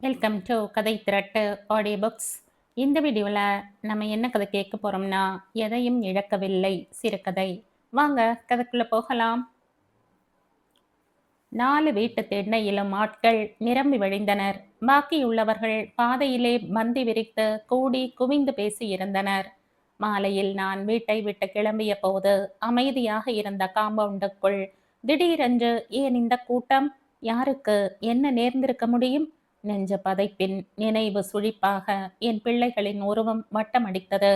Welcome to கதை திரட்டு audio books. இந்த வீடியோவில் நம்ம என்ன கதை கேட்க போகிறோம்னா, எதையும் இழக்கவில்லை சிறுகதை. வாங்க கதைக்குள்ளே போகலாம். 4 வீட்டு திண்ணையிலும் ஆட்கள் நிரம்பி வழிந்தனர். பாக்கியுள்ளவர்கள் பாதையிலே பந்தி விரித்து கூடி குவிந்து பேசி இருந்தனர். மாலையில் நான் வீட்டை விட்டு கிளம்பிய போது அமைதியாக இருந்த காம்பவுண்டுக்குள் திடீரென்று ஏன் இந்த கூட்டம், யாருக்கு என்ன நேர்ந்திருக்க முடியும்? நெஞ்ச பதைப்பின் நினைவு சுழிப்பாக என் பிள்ளைகளின் உருவம் வட்டமடித்தது.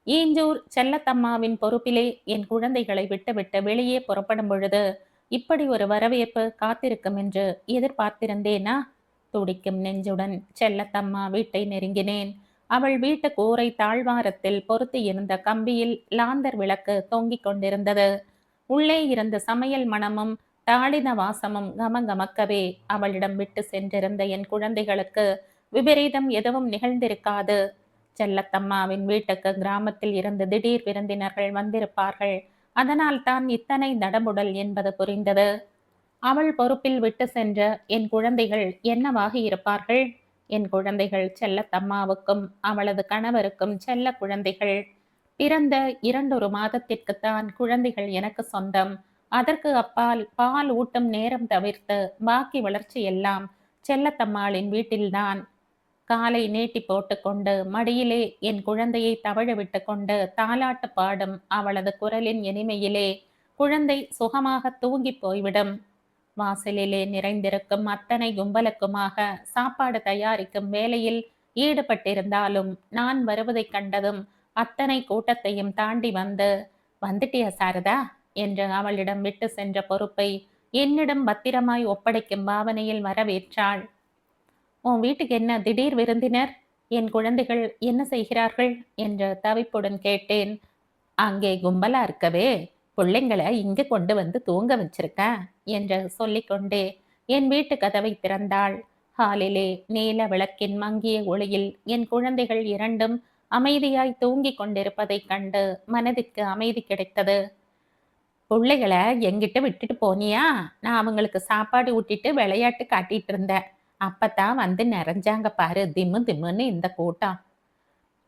ஈஞ்சூர் செல்லத்தம்மாவின் பொறுப்பிலே என் குழந்தைகளை விட்டுவிட்டு வெளியே புறப்படும் பொழுது இப்படி ஒரு வரவேற்பு காத்திருக்கும் என்று எதிர்பார்த்திருந்தேனா? துடிக்கும் நெஞ்சுடன் செல்லத்தம்மா வீட்டை நெருங்கினேன். அவள் வீட்டு கூரை தாழ்வாரத்தில் பொருத்தி இருந்த கம்பியில் லாந்தர் விளக்கு தொங்கிக் கொண்டிருந்தது. உள்ளே இருந்த சமையல் மணமும் தாளின வாசமும் கமகமக்கவே அவளிடம் விட்டு சென்றிருந்த என் குழந்தைகளுக்கு விபரீதம் எதுவும் நிகழ்ந்திருக்காது. செல்லத்தம்மாவின் வீட்டுக்கு கிராமத்தில் இருந்து திடீர் விருந்தினர்கள் வந்திருப்பார்கள். அதனால் தான் இத்தனை தடபுடல் என்பது புரிந்தது. அவள் பொறுப்பில் விட்டு சென்ற என் குழந்தைகள் என்னவாக இருப்பார்கள்? என் குழந்தைகள் செல்லத்தம்மாவுக்கும் அவளது கணவருக்கும் செல்ல குழந்தைகள். பிறந்த 2 மாதத்திற்குத்தான் குழந்தைகள் எனக்கு சொந்தம். அதற்கு அப்பால் பால் ஊட்டும் நேரம் தவிர்த்து பாக்கி வளர்ச்சி எல்லாம் செல்லத்தம்மாளின் வீட்டில்தான். காலை நீட்டி போட்டுக்கொண்டு மடியிலே என் குழந்தையை தவழ விட்டு கொண்டு தாலாட்டு பாடும் அவளது குரலின் இனிமையிலே குழந்தை சுகமாக தூங்கி போய்விடும். வாசலிலே நிறைந்திருக்கும் அத்தனை கும்பலுக்குமாக சாப்பாடு தயாரிக்கும் வேலையில் ஈடுபட்டிருந்தாலும் நான் வருவதைக் கண்டதும் அத்தனை கூட்டத்தையும் தாண்டி வந்துட்டியா சாரதா என்று அவளிடம் விட்டு சென்ற பொறுப்பை என்னிடம் பத்திரமாய் ஒப்படைக்கும் பாவனையில் வரவேற்றாள். உன் வீட்டுக்கு என்ன திடீர் விருந்தினர்? என் குழந்தைகள் என்ன செய்கிறார்கள் என்று தவிப்புடன் கேட்டேன். அங்கே கும்பலா இருக்கவே பிள்ளைங்களை இங்கு கொண்டு வந்து தூங்க வச்சிருக்கேன் என்று சொல்லிக்கொண்டே என் வீட்டு கதவை திறந்தாள். ஹாலிலே நீல விளக்கின் மங்கிய ஒளியில் என் குழந்தைகள் 2ம் அமைதியாய் தூங்கிக் கொண்டிருப்பதைக் கண்டு மனதிற்கு அமைதி கிடைத்தது. பிள்ளைகளை எங்கிட்ட விட்டுட்டு போனியா? நான் அவங்களுக்கு சாப்பாடு ஊட்டிட்டு விளையாட்டு காட்டிட்டு இருந்தேன். அப்பத்தான் வந்து நிறைஞ்சாங்க பாரு, திம்மு திம்முன்னு இந்த கூட்டம்.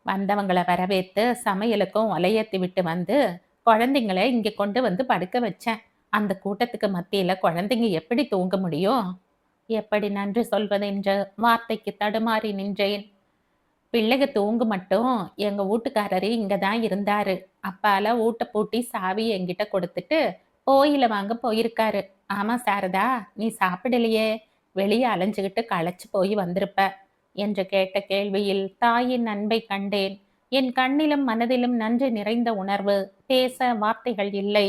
வந்தவங்களை வரவேற்று சமையலுக்கும் ஒலையேத்தி விட்டு வந்து குழந்தைங்களை இங்க கொண்டு வந்து படுக்க வச்சேன். அந்த கூட்டத்துக்கு மத்தியில குழந்தைங்க எப்படி தூங்க முடியும்? எப்படி நன்றி சொல்வதென்று வார்த்தைக்கு தடுமாறி நின்றேன். பிள்ளைக தூங்கு மட்டும் எங்க வீட்டுக்காரரு இங்கதான் இருந்தாரு. அப்பால ஊட்ட பூட்டி சாவி என்கிட்ட கொடுத்துட்டு கோயில வாங்க போயிருக்காரு. ஆமா சாரதா, நீ சாப்பிடலையே, வெளியே அலைஞ்சுகிட்டு களைச்சு போய் வந்திருப்ப என்று கேட்ட கேள்வியில் தாயின் அன்பை கண்டேன். என் கண்ணிலும் மனதிலும் நன்றி நிறைந்த உணர்வு. பேச வார்த்தைகள் இல்லை.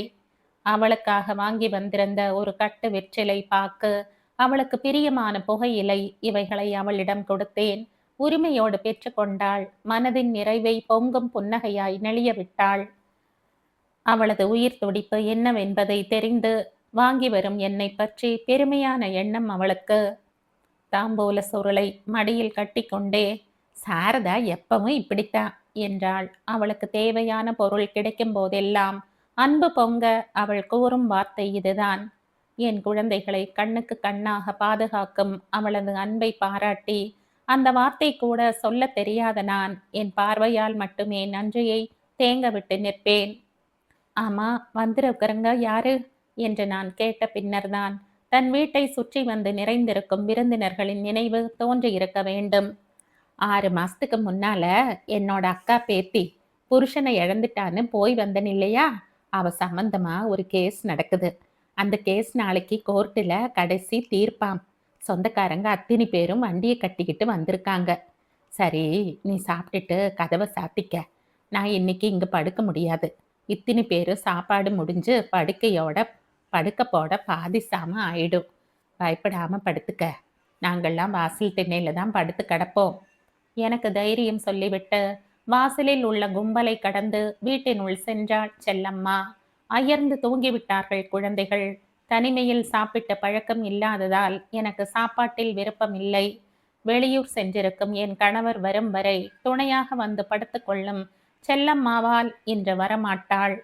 அவளுக்காக வாங்கி வந்திருந்த ஒரு கட்டு வெற்றிலை பாக்கு, அவளுக்கு பிரியமான புகையிலை, இவைகளை அவளிடம் கொடுத்தேன். உரிமையோடு பெற்றுக்கொண்டாள். மனதின் நிறைவை பொங்கும் புன்னகையாய் நெளிய விட்டாள். அவளது உயிர் துடிப்பு என்னவென்பதை தெரிந்து வாங்கி வரும் என்னை பற்றி பெருமையான எண்ணம் அவளுக்கு. தாம்பூல சுருளை மடியில் கட்டிக்கொண்டே, சாரதா எப்பவும் இப்படித்தான் என்றாள். அவளுக்கு தேவையான பொருள் கிடைக்கும் போதெல்லாம் அன்பு பொங்க அவள் கூறும் வார்த்தை இதுதான். என் குழந்தைகளை கண்ணுக்கு கண்ணாக பாதுகாக்கும் அவளது அன்பை பாராட்டி அந்த வார்த்தை கூட சொல்ல தெரியாத நான் என் பார்வையால் மட்டுமே நன்றியை தேங்க விட்டு நிற்பேன். ஆமா, வந்திருக்கிறங்க யாரு என்று நான் கேட்ட பின்னர்தான் தன் வீட்டை சுற்றி வந்து நிறைந்திருக்கும் விருந்தினர்களின் நினைவு தோன்றியிருக்க வேண்டும். 6 மாசத்துக்கு முன்னால என்னோட அக்கா பேத்தி புருஷனை இழந்துட்டான்னு போய் வந்தன் இல்லையா? அவ சம்பந்தமா ஒரு கேஸ் நடக்குது. அந்த கேஸ் நாளைக்கு கோர்ட்டுல கடைசி தீர்ப்பாம். சொந்தக்காரங்க அத்தனை பேரும் வண்டியை கட்டிக்கிட்டு வந்திருக்காங்க. சரி, நீ சாப்பிட்டுட்டு கதவை சாத்திக்க. நான் இன்னைக்கு இங்க படுக்க முடியாது. இத்தனை பேரும் சாப்பாடு முடிஞ்சு படுக்க போட பாதி சாம ஆயிடும். பயப்படாம படுத்துக்க. நாங்கள்லாம் வாசல் திண்ணையில தான் படுத்து கிடப்போம். எனக்கு தைரியம் சொல்லிவிட்டு வாசலில் உள்ள கும்பலை கடந்து வீட்டினுள் சென்றாள் செல்லம்மா. அயர்ந்து தூங்கிவிட்டார்கள் குழந்தைகள். தனிமையில் சாப்பிட்ட பழக்கம் இல்லாததால் எனக்கு சாப்பாட்டில் விருப்பம் இல்லை. வெளியூர் சென்றிருக்கும் என் கணவர் வரும் வரை துணையாக வந்து படுத்துக்கொள்ளும் செல்லம்மாவால் இன்று வரமாட்டாள்.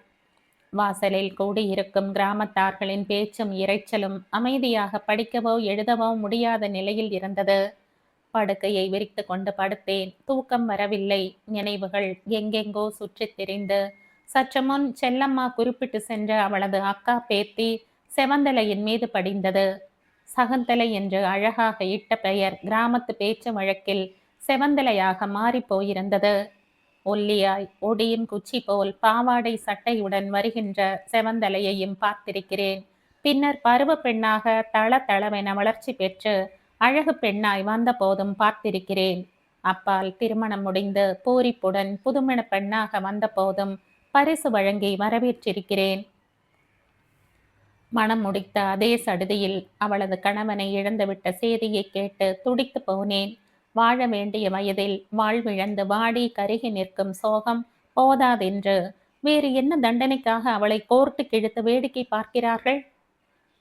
வாசலில் கூடியிருக்கும் கிராமத்தார்களின் பேச்சும் இரைச்சலும் அமைதியாக படிக்கவோ எழுதவோ முடியாத நிலையில் இருந்தது. படுக்கையை விரித்து கொண்டு படுத்தேன். தூக்கம் வரவில்லை. நினைவுகள் எங்கெங்கோ சுற்றித் திரிந்து சற்று முன் செல்லம்மா குறிப்பிட்டு சென்ற அவளது அக்கா பேத்தி செவந்தலையின் மீது படிந்தது. சகுந்தலை என்று அழகாக இட்ட பெயர் கிராமத்து பேச்சு வழக்கில் செவந்தலையாக மாறிப் போயிருந்தது. ஒல்லியாய் ஒடியும் குச்சி போல் பாவாடை சட்டையுடன் வருகின்ற செவந்தலையையும் பார்த்திருக்கிறேன். பின்னர் பருவ பெண்ணாக தள தளவென வளர்ச்சி பெற்று அழகு பெண்ணாய் வந்த போதும் பார்த்திருக்கிறேன். அப்பால் திருமணம் முடிந்து பூரிப்புடன் புதுமண பெண்ணாக வந்த போதும் பரிசு வழங்கி வரவேற்றிருக்கிறேன். மனம் முடித்த அதே சடுதியில் அவளது கணவனை இழந்துவிட்ட செய்தியை கேட்டு துடித்து போனேன். வாழ வேண்டிய வயதில் வாழ்விழந்து வாடி கருகி நிற்கும் சோகம் போதாதென்று வேறு என்ன தண்டனைக்காக அவளை கோர்த்து கிழித்து வேடிக்கை பார்க்கிறார்கள்?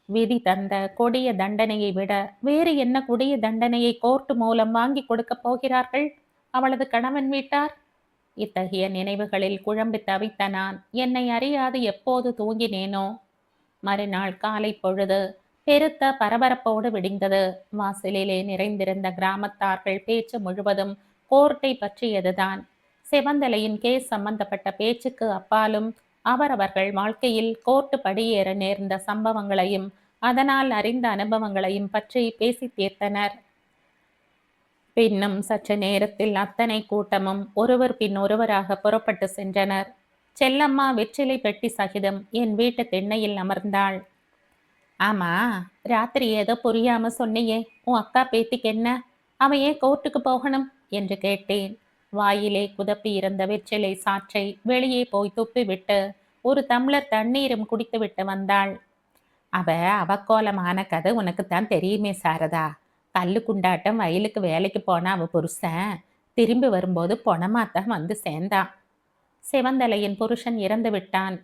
விதி தந்த கொடிய தண்டனையை விட வேறு என்ன கொடிய தண்டனையை கோர்ட்டு மூலம் வாங்கி கொடுக்க போகிறார்கள் அவளது கணவன் வீட்டார்? இத்தகைய நினைவுகளில் குழம்பி தவித்த நான் என்னை அறியாது எப்போது தூங்கினேனோ. மறுநாள் காலை பொழுது பெருத்த பரபரப்போடு விடிந்தது. வாசலிலே நிறைந்திருந்த கிராமத்தார்கள் பேச்சு முழுவதும் கோர்ட்டை பற்றியதுதான். செவந்தலையின் கேஸ் சம்பந்தப்பட்ட பேச்சுக்கு அப்பாலும் அவரவர்கள் வாழ்க்கையில் கோர்ட்டு படியேற நேர்ந்த சம்பவங்களையும் அதனால் அறிந்த அனுபவங்களையும் பற்றி பேசி தீர்த்தனர். பின்னும் சற்று நேரத்தில் அத்தனை கூட்டமும் ஒருவர் பின் ஒருவராக புறப்பட்டு சென்றனர். செல்லம்மா வெற்றிலை பெட்டி சகிதம் என் வீட்டு திண்ணையில் அமர்ந்தாள். ஆமா, ராத்திரி ஏதோ புரியாம சொன்னியே, உன் அக்கா பேத்திக்கு என்ன? அவன் ஏன் கோர்ட்டுக்கு போகணும் என்று கேட்டேன். வாயிலே குதப்பி இருந்த வெற்றிலை சாற்றை வெளியே போய் துப்பிவிட்டு ஒரு டம்ளர் தண்ணீரும் குடித்துவிட்டு வந்தாள். அவக்கோலமான கதை உனக்குத்தான் தெரியுமே சாரதா. கல்லு குண்டாட்டம் வயலுக்கு வேலைக்கு போனா அவ புருஷன் திரும்பி வரும்போது பொணமாத்தான் வந்து சேர்ந்தான். செவந்தலையின் புருஷன் இறந்து விட்டான்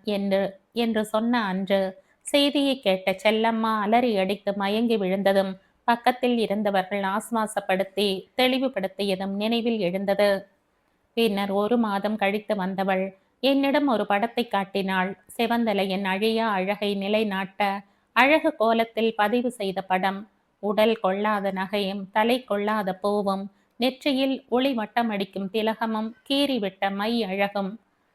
என்று சொன்ன அன்று செய்தியை கேட்ட செல்லம்மா அலறி அடித்து மயங்கி விழுந்ததும் பக்கத்தில் இருந்தவர்கள் ஆஸ்வாசப்படுத்தி தெளிவுபடுத்தியதும் நினைவில் எழுந்தது. பின்னர் 1 மாதம் கழித்து வந்தவள் என்னிடம் ஒரு படத்தை காட்டினாள். செவந்தலையின் அழியா அழகை நிலைநாட்ட அழகு கோலத்தில் பதிவு செய்த படம். உடல் கொள்ளாத நகையும் தலை கொள்ளாத பூவும் நெற்றியில் ஒளி வட்டமடிக்கும் திலகமும் கீறிவிட்ட மை அழகும்.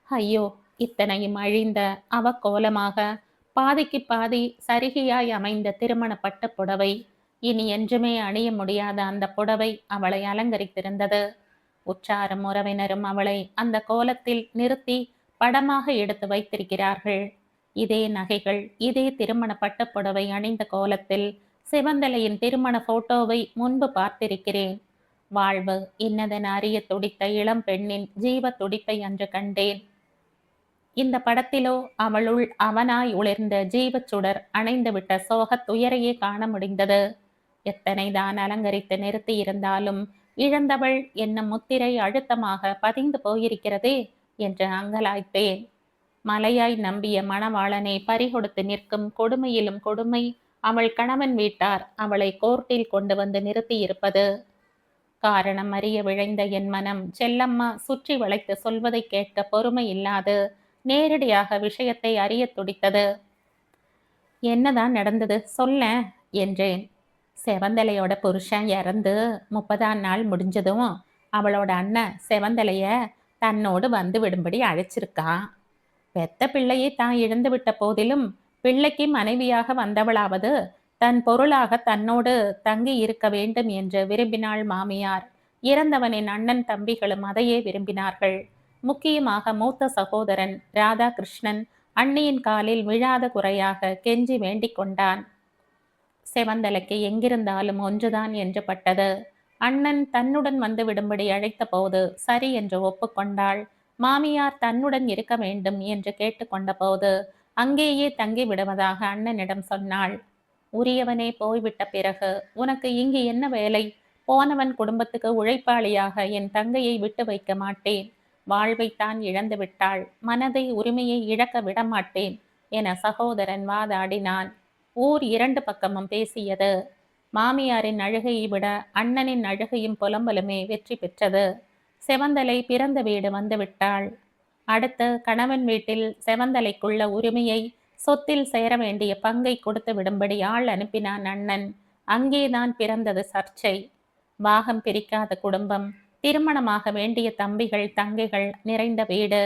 ஐயோ, இத்தனையும் அழிந்த அவக்கோலமாக பாதிக்கு பாதி சரிகையாய் அமைந்த திருமண பட்டு புடவை. இனி என்றுமே அணிய முடியாத அந்த புடவை அவளை அலங்கரித்திருந்தது. உற்றாரும் உறவினரும் அவளை அந்த கோலத்தில் நிறுத்தி படமாக எடுத்து வைத்திருக்கிறார்கள். இதே நகைகள் இதே திருமண பட்டு புடவை அணிந்த கோலத்தில் செவந்தலையின் திருமண போட்டோவை முன்பு பார்த்திருக்கிறேன். வாழ்வு இன்னதென அறிய துடித்த இளம் பெண்ணின் ஜீவ துடிப்பை அன்று கண்டேன். இந்த படத்திலோ அவளுள் அவனாய் உளிர்ந்த ஜீவச்சுடர் அணைந்துவிட்ட சோகத் துயரையே காண முடிந்தது. எத்தனைதான் அலங்கரித்து நிறுத்தி இருந்தாலும் இழந்தவள் என்னும் முத்திரை அழுத்தமாக பதிந்து போயிருக்கிறதே என்று அங்கலாய்த்தேன். மலையாய் நம்பிய மணவாளனை பறிகொடுத்து நிற்கும் கொடுமையிலும் கொடுமை அவள் கணவன் வீட்டார் அவளை கோர்ட்டில் கொண்டு வந்து நிறுத்தி இருப்பது. காரணம் அறிய விழைந்த என் மனம் செல்லம்மா சுற்றி வளைத்து சொல்வதை கேட்க பொறுமை இல்லாது நேரடியாக விஷயத்தை அறிய துடித்தது. என்னதான் நடந்தது சொல்ல என்றேன். செவந்தலையோட புருஷன் இறந்து 30ஆம் நாள் முடிஞ்சதும் அவளோட அண்ணன் செவந்தலைய தன்னோடு வந்து விடும்படி அழைச்சிருக்கான். பெத்த பிள்ளையை தான் இழந்து விட்ட போதிலும் பிள்ளைக்கு மனைவியாக வந்தவளாவது தன் பொருளாக தன்னோடு தங்கி இருக்க வேண்டும் என்று விரும்பினாள் மாமியார். இறந்தவனின் அண்ணன் தம்பிகளும் அதையே விரும்பினார்கள். முக்கியமாக மூத்த சகோதரன் ராதாகிருஷ்ணன் அண்ணியின் காலில் விழாத குறையாக கெஞ்சி வேண்டிக் கொண்டான். செவந்தலைக்கு எங்கிருந்தாலும் ஒன்றுதான் என்று பட்டது. அண்ணன் தன்னுடன் வந்து விடும்படி அழைத்த போது சரி என்று ஒப்புக்கொண்டாள். மாமியார் தன்னுடன் இருக்க வேண்டும் என்று கேட்டுக்கொண்ட போது அங்கேயே தங்கி விடுவதாக அண்ணனிடம் சொன்னாள். உரியவனே போய்விட்ட பிறகு உனக்கு இங்கு என்ன வேலை? போனவன் குடும்பத்துக்கு உழைப்பாளியாக என் தங்கையை விட்டு வைக்க மாட்டேன். வாழ்வைத்தான் இழந்து விட்டாள், மனதை உரிமையை இழக்க விடமாட்டேன் என சகோதரன் வாதாடினான். ஊர் 2 பக்கமும் பேசியது. மாமியாரின் அழுகையை விட அண்ணனின் அழுகையும் புலம்பலுமே வெற்றி பெற்றது. செவந்தலை பிறந்த வீடு வந்து விட்டாள். அடுத்து கணவன் வீட்டில் செவந்தலைக்குள்ள உரிமையை சொத்தில் சேர வேண்டிய பங்கை கொடுத்து விடும்படி ஆள் அனுப்பினான் அண்ணன். அங்கேதான் பிறந்தது சர்ச்சை. பாகம் பிரிக்காத குடும்பம், திருமணமாக வேண்டிய தம்பிகள் தங்கைகள் நிறைந்த வீடு,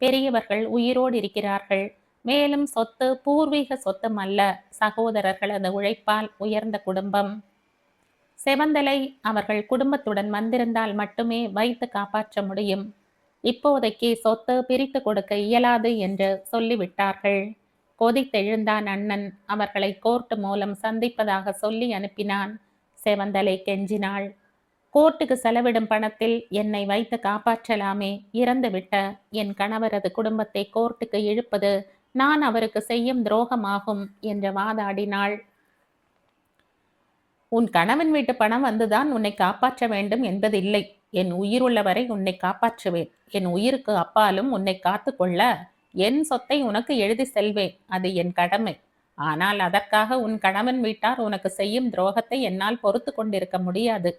பெரியவர்கள் உயிரோடு இருக்கிறார்கள். மேலும் சொத்து பூர்வீக சொத்தும் அல்ல, சகோதரர்களது உழைப்பால் உயர்ந்த குடும்பம். செவந்தலை அவர்கள் குடும்பத்துடன் வந்திருந்தால் மட்டுமே வைத்து காப்பாற்ற முடியும். இப்போதைக்கு சொத்து பிரித்து கொடுக்க இயலாது என்று சொல்லிவிட்டார்கள். கொதித்தெழுந்தான் அண்ணன். அவர்களை கோர்ட் மூலம் சந்திப்பதாக சொல்லி அனுப்பினான். செவந்தலை கெஞ்சினாள். கோர்ட்டுக்கு செலவிடும் பணத்தில் என்னை வைத்து காப்பாற்றலாமே, இறந்துவிட்ட என் கணவரது குடும்பத்தை கோர்ட்டுக்கு இழுப்பது நான் அவருக்கு செய்யும் துரோகமாகும் என்று வாதாடினாள். உன் கணவன் வீட்டு பணம் வந்துதான் உன்னை காப்பாற்ற வேண்டும் என்பதில்லை. என் உயிருள்ளவரை உன்னை காப்பாற்றுவேன். என் உயிருக்கு அப்பாலும் உன்னை காத்து கொள்ள என் சொத்தை உனக்கு எழுதி செல்வேன். அது என் கடமை. ஆனால் அதற்காக உன் கணவன் வீட்டார் உனக்கு செய்யும் துரோகத்தை என்னால் பொறுத்து கொண்டிருக்க முடியாது.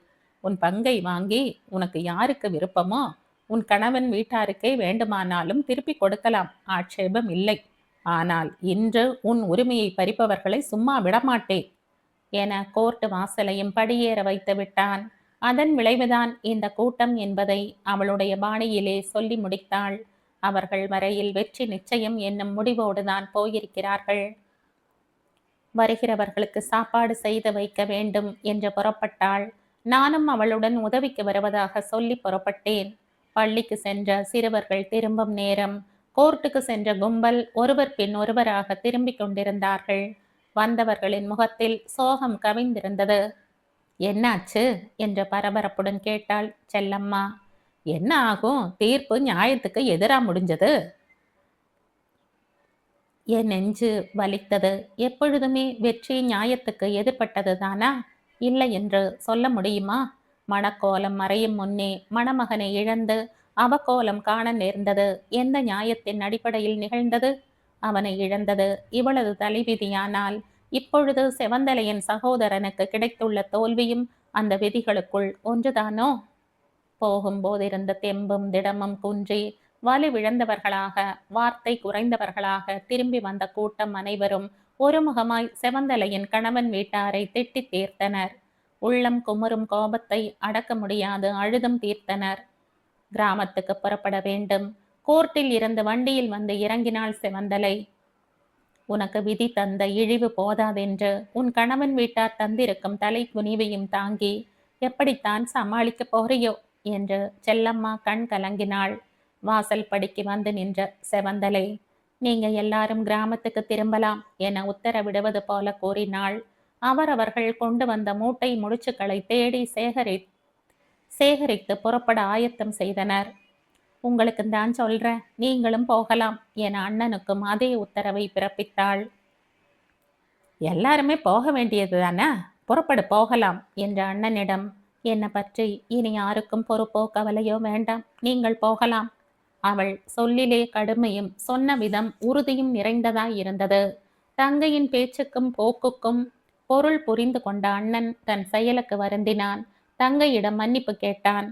உன் பங்கை வாங்கி உனக்கு யாருக்கு விருப்பமோ உன் கணவன் வீட்டாருக்கே வேண்டுமானாலும் திருப்பி கொடுக்கலாம், ஆட்சேபம் இல்லை. ஆனால் இன்று உன் உரிமையை பறிப்பவர்களை சும்மா விடமாட்டேன் என கோர்ட் வாசலையும் படியேற வைத்து விட்டான். அதன் விளைவுதான் இந்த கூட்டம் என்பதை அவளுடைய பாணியிலே சொல்லி முடித்தாள். அவர்கள் வரையில் வெற்றி நிச்சயம் என்னும் முடிவோடுதான் போயிருக்கிறார்கள். வருகிறவர்களுக்கு சாப்பாடு செய்து வைக்க வேண்டும் என்று புறப்பட்டாள். நானும் அவளுடன் உதவிக்கு வருவதாக சொல்லி புறப்பட்டேன். பள்ளிக்கு சென்ற சிறுவர்கள் திரும்பும் நேரம். கோர்ட்டுக்கு சென்ற கும்பல் ஒருவர் பின் ஒருவராக திரும்பிக் கொண்டிருந்தார்கள். வந்தவர்களின் முகத்தில் சோகம் கவிந்திருந்தது. என்னாச்சு என்ற பரபரப்புடன் கேட்டாள் செல்லம்மா. என்ன ஆகும், தீர்ப்பு நியாயத்துக்கு எதிரா முடிஞ்சது. என் நெஞ்சு வலித்தது. எப்பொழுதுமே வெற்றி நியாயத்துக்கு எதிர்பட்டது தானா? இல்லை என்று சொல்ல முடியுமா? மணக்கோலம் மறையும் முன்னே மணமகனை இழந்து அவகோலம் காண நேர்ந்தது எந்த நியாயத்தின் அடிப்படையில் நிகழ்ந்தது? அவனை இழந்தது இவளது தலைவிதியானால் இப்பொழுது செவந்தலையின் சகோதரனுக்கு கிடைத்துள்ள தோல்வியும் அந்த விதிகளுக்குள் ஒன்றுதானோ? போகும்போதிருந்த தெம்பும் திடமும் குன்றி வலுவிழந்தவர்களாக வார்த்தை குறைந்தவர்களாக திரும்பி வந்த கூட்டம் அனைவரும் ஒருமுகமாய் செவந்தலையின் கணவன் வீட்டாரை திட்டி தீர்த்தனர். உள்ளம் குமுறும் கோபத்தை அடக்க முடியாது அழுதும் தீர்த்தனர். கிராமத்துக்கு புறப்பட வேண்டும். கோர்ட்டில் இருந்து வண்டியில் வந்து இறங்கினாள் செவந்தலை. உனக்கு விதி தந்த இழிவு போதாதென்று உன் கணவன் வீட்டார் தந்திருக்கும் தலை குனிவையும் தாங்கி எப்படித்தான் சமாளிக்க போறியோ என்று செல்லம்மா கண் கலங்கினாள். வாசல் படிக்கு வந்து நின்ற செவந்தலை, நீங்க எல்லாரும் கிராமத்துக்கு திரும்பலாம் என உத்தரவிடுவது போல கூறினாள். அவரவர்கள் கொண்டு வந்த மூட்டை முடிச்சுக்களை தேடி சேகரித்து புறப்பட ஆயத்தம் செய்தனர். உங்களுக்கு தான் சொல்றேன், நீங்களும் போகலாம் என அண்ணனுக்கும் அதே உத்தரவை பிறப்பித்தாள். எல்லாருமே போக வேண்டியது தானே, புறப்படு போகலாம் என்ற அண்ணனிடம், என்னை பற்றி இனி யாருக்கும் பொறுப்போ கவலையோ வேண்டாம், நீங்கள் போகலாம். அவள் சொல்லிலே கடுமையும் சொன்ன விதம் உறுதியும் நிறைந்ததாய் இருந்தது. தங்கையின் பேச்சுக்கும் போக்குக்கும் பொருள் புரிந்து கொண்ட அண்ணன் தன் செயலுக்கு வருந்தினான். தங்கையிடம் மன்னிப்பு கேட்டான்.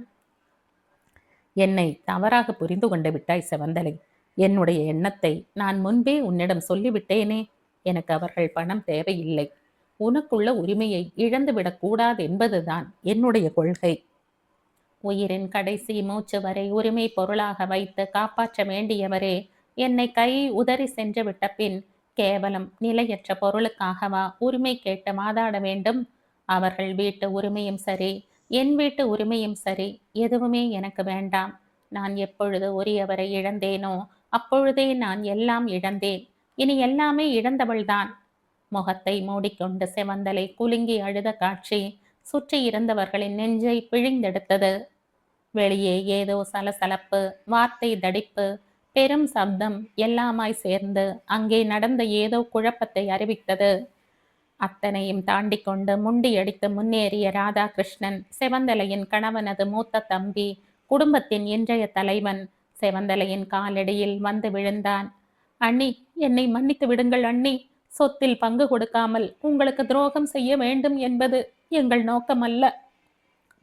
என்னை தவறாக புரிந்து கொண்டு விட்டாய் செவந்தலை. என்னுடைய எண்ணத்தை நான் முன்பே உன்னிடம் சொல்லிவிட்டேனே. எனக்கு அவர்கள் பணம் தேவையில்லை. உனக்குள்ள உரிமையை இழந்துவிடக் கூடாது என்பதுதான் என்னுடைய கொள்கை. உயிரின் கடைசி மூச்சு வரை உரிமை பொருளாக வைத்து காப்பாற்ற வேண்டியவரே என்னை கை உதறி சென்று விட்ட பின் கேவலம் நிலையற்ற பொருளுக்காகவா உரிமை கேட்டு வாதாட வேண்டும்? அவர்கள் வீட்டு உரிமையும் சரி, என் வீட்டு உரிமையும் சரி, எதுவுமே எனக்கு வேண்டாம். நான் எப்பொழுது உரியவரை இழந்தேனோ அப்பொழுதே நான் எல்லாம் இழந்தேன். இனி எல்லாமே இழந்தவள்தான். முகத்தை மூடிக்கொண்டு செவந்தலை குலுங்கி அழுத காட்சி சுற்றி இருந்தவர்களின் நெஞ்சை பிழிந்தெடுத்தது. வெளியே ஏதோ சலசலப்பு, வார்த்தை தடிப்பு, பெரும் சப்தம் எல்லாமாய் சேர்ந்து அங்கே நடந்த ஏதோ குழப்பத்தை அறிவித்தது. அத்தனையும் தாண்டி கொண்டு முண்டியடித்து முன்னேறிய ராதாகிருஷ்ணன், செவந்தலையின் கணவனது மூத்த தம்பி, குடும்பத்தின் இன்றைய தலைவன், செவந்தலையின் காலடியில் வந்து விழுந்தான். அண்ணி, என்னை மன்னித்து விடுங்கள் அண்ணி. சொத்தில் பங்கு கொடுக்காமல் உங்களுக்கு துரோகம் செய்ய வேண்டும் என்பது எங்கள் நோக்கமல்ல.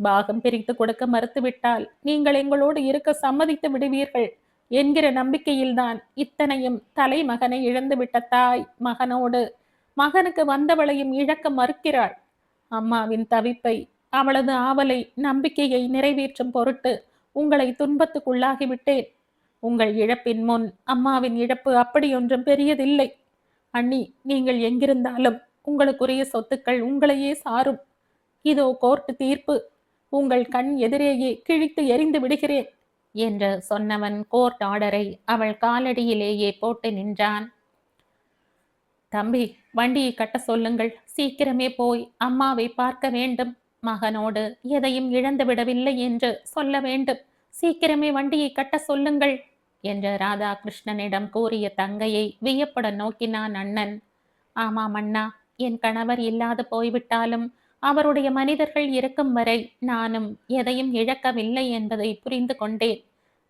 பாகம் பிரித்து கொடுக்க மறுத்துவிட்டால் நீங்கள் எங்களோடு இருக்க சம்மதித்து விடுவீர்கள் என்கிற நம்பிக்கையில்தான் இத்தனையும். தலைமகனை இழந்துவிட்ட தாய் மகனோடு மகனுக்கு வந்தவளையும் இழக்க மறுக்கிறாள். அம்மாவின் தவிப்பை அவளது ஆவலை, நம்பிக்கையை நிறைவேற்றும் பொருட்டு உங்களை துன்பத்துக்குள்ளாகிவிட்டேன். உங்கள் இழப்பின் முன் அம்மாவின் இழப்பு அப்படியொன்றும் பெரியதில்லை. அண்ணி, நீங்கள் எங்கிருந்தாலும் உங்களுக்குரிய சொத்துக்கள் உங்களையே சாரும். இதோ கோர்ட் தீர்ப்பு. உங்கள் கண் எதிரேயே கிழித்து எறிந்து விடுகிறேன் என்று சொன்னவன் கோர்ட் ஆர்டரை அவள் காலடியிலேயே போட்டு நின்றான். தம்பி, வண்டியை கட்ட சொல்லுங்கள். சீக்கிரமே போய் அம்மாவை பார்க்க வேண்டும். மகனோடு எதையும் இழந்து விடவில்லை என்று சொல்ல வேண்டும். சீக்கிரமே வண்டியை கட்ட சொல்லுங்கள் என்று ராதாகிருஷ்ணனிடம் கூறிய தங்கையை வியப்புடன் நோக்கினான் அண்ணன். ஆமாம் அண்ணா, என் கணவர் இல்லாது போய்விட்டாலும் அவருடைய மனிதர்கள் இருக்கும் வரை நானும் எதையும் இழக்கவில்லை என்பதை புரிந்து கொண்டேன்.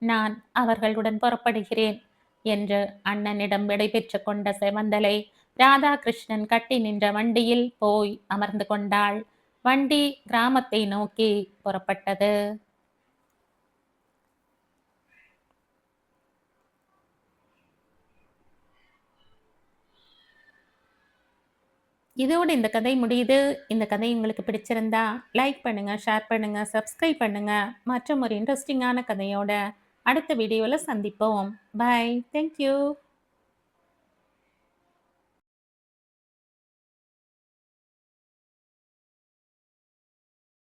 நான் அவர்களுடன் புறப்படுகிறேன் என்று அண்ணனிடம் விடைபெற்று கொண்ட செவந்தலை ராதாகிருஷ்ணன் கட்டி நின்ற வண்டியில் போய் அமர்ந்து கொண்டாள். வண்டி கிராமத்தை நோக்கி புறப்பட்டது. இதோடு இந்த கதை முடியுது. இந்த கதை உங்களுக்கு பிடிச்சிருந்தா லைக் பண்ணுங்க, ஷேர் பண்ணுங்க, சப்ஸ்கிரைப் பண்ணுங்க. மற்றும் ஒரு இன்ட்ரெஸ்டிங்கான கதையோட அடுத்த வீடியோவில் சந்திப்போம். பை. தேங்க்யூ.